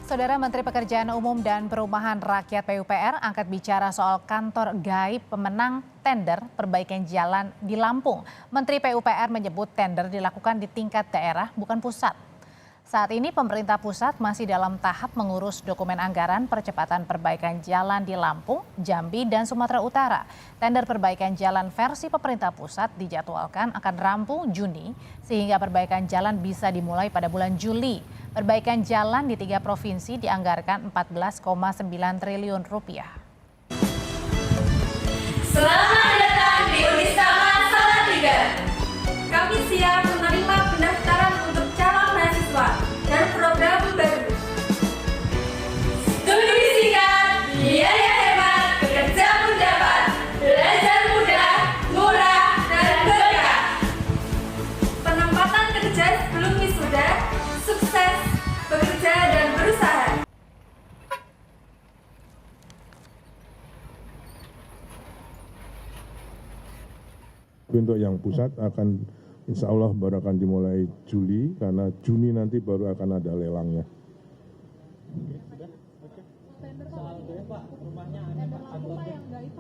Saudara Menteri Pekerjaan Umum dan Perumahan Rakyat PUPR angkat bicara soal kantor gaib pemenang tender perbaikan jalan di Lampung. Menteri PUPR menyebut tender dilakukan di tingkat daerah bukan pusat. Saat ini pemerintah pusat masih dalam tahap mengurus dokumen anggaran percepatan perbaikan jalan di Lampung, Jambi, dan Sumatera Utara. Tender perbaikan jalan versi pemerintah pusat dijadwalkan akan rampung Juni sehingga perbaikan jalan bisa dimulai pada bulan Juli. Perbaikan jalan di 3 provinsi dianggarkan 14,9 triliun rupiah. Selamat datang di Unisama Salatiga. Kami siap menerima pendaftaran untuk calon mahasiswa dan program baru. Studi singkat, biaya hemat, bekerja mendapat, belajar mudah, murah, dan berkah. Penempatan kerja sebelum wisuda, sukses, bekerja dan berusaha. Untuk yang pusat akan insya Allah baru akan dimulai Juli, karena Juni nanti baru akan ada lelangnya.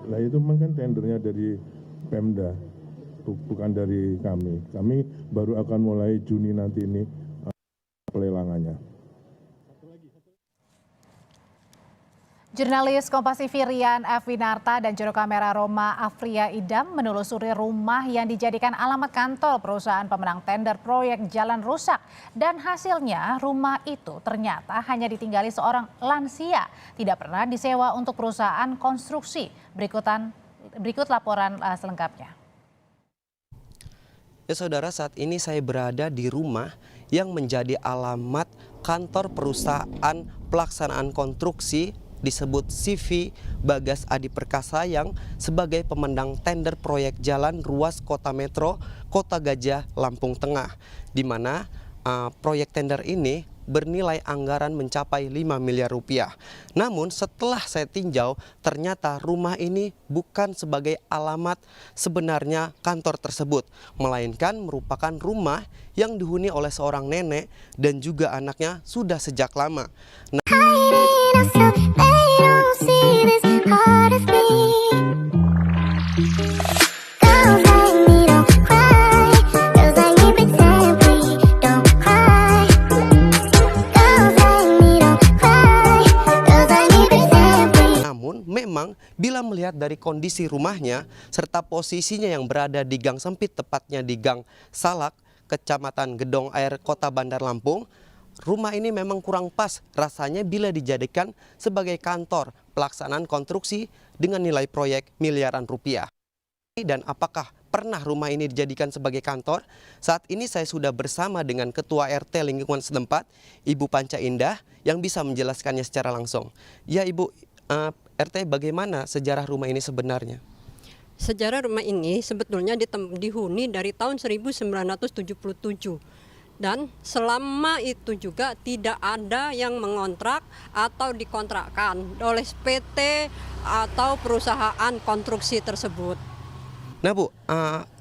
Nah itu kan tendernya dari Pemda, bukan dari kami. Kami baru akan mulai Juni nanti ini pelelangannya. Jurnalis Kompas TV Rian F. Winarta dan juru kamera Roma Afria Idam menelusuri rumah yang dijadikan alamat kantor perusahaan pemenang tender proyek jalan rusak. Dan hasilnya rumah itu ternyata hanya ditinggali seorang lansia. Tidak pernah disewa untuk perusahaan konstruksi. Berikut laporan selengkapnya. Ya saudara, saat ini saya berada di rumah yang menjadi alamat kantor perusahaan pelaksanaan konstruksi disebut CV Bagas Adi Perkasa yang sebagai pemenang tender proyek jalan ruas kota metro Kota Gajah, Lampung Tengah, di mana proyek tender ini bernilai anggaran mencapai 5 miliar rupiah. Namun setelah saya tinjau, ternyata rumah ini bukan sebagai alamat sebenarnya kantor tersebut, melainkan merupakan rumah yang dihuni oleh seorang nenek dan juga anaknya sudah sejak lama. Memang bila melihat dari kondisi rumahnya serta posisinya yang berada di gang sempit, tepatnya di Gang Salak, Kecamatan Gedong Air, Kota Bandar Lampung, rumah ini memang kurang pas rasanya bila dijadikan sebagai kantor pelaksanaan konstruksi dengan nilai proyek miliaran rupiah. Dan apakah pernah rumah ini dijadikan sebagai kantor? Saat ini saya sudah bersama dengan Ketua RT lingkungan setempat, Ibu Panca Indah, yang bisa menjelaskannya secara langsung. Ya Ibu, RT, bagaimana sejarah rumah ini sebenarnya? Sejarah rumah ini sebetulnya dihuni dari tahun 1977. Dan selama itu juga tidak ada yang mengontrak atau dikontrakkan oleh PT atau perusahaan konstruksi tersebut. Nah Bu,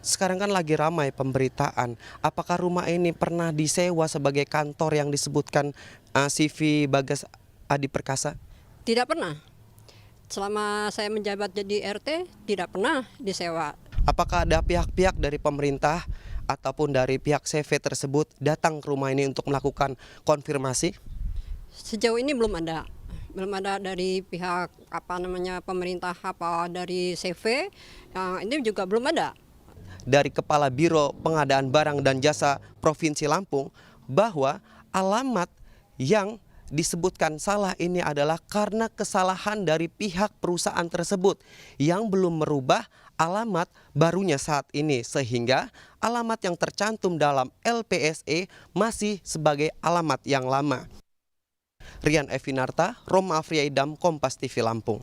sekarang kan lagi ramai pemberitaan. Apakah rumah ini pernah disewa sebagai kantor yang disebutkan CV Bagas Adi Perkasa? Tidak pernah. Selama saya menjabat jadi RT, tidak pernah disewa. Apakah ada pihak-pihak dari pemerintah ataupun dari pihak CV tersebut datang ke rumah ini untuk melakukan konfirmasi? Sejauh ini belum ada. Belum ada dari pihak pemerintah dari CV. Ini juga belum ada. Dari Kepala Biro Pengadaan Barang dan Jasa Provinsi Lampung bahwa alamat yang disebutkan salah ini adalah karena kesalahan dari pihak perusahaan tersebut yang belum merubah alamat barunya saat ini, sehingga alamat yang tercantum dalam LPSE masih sebagai alamat yang lama. Rian F. Winarta, Roma Afria Idam, Kompas TV Lampung.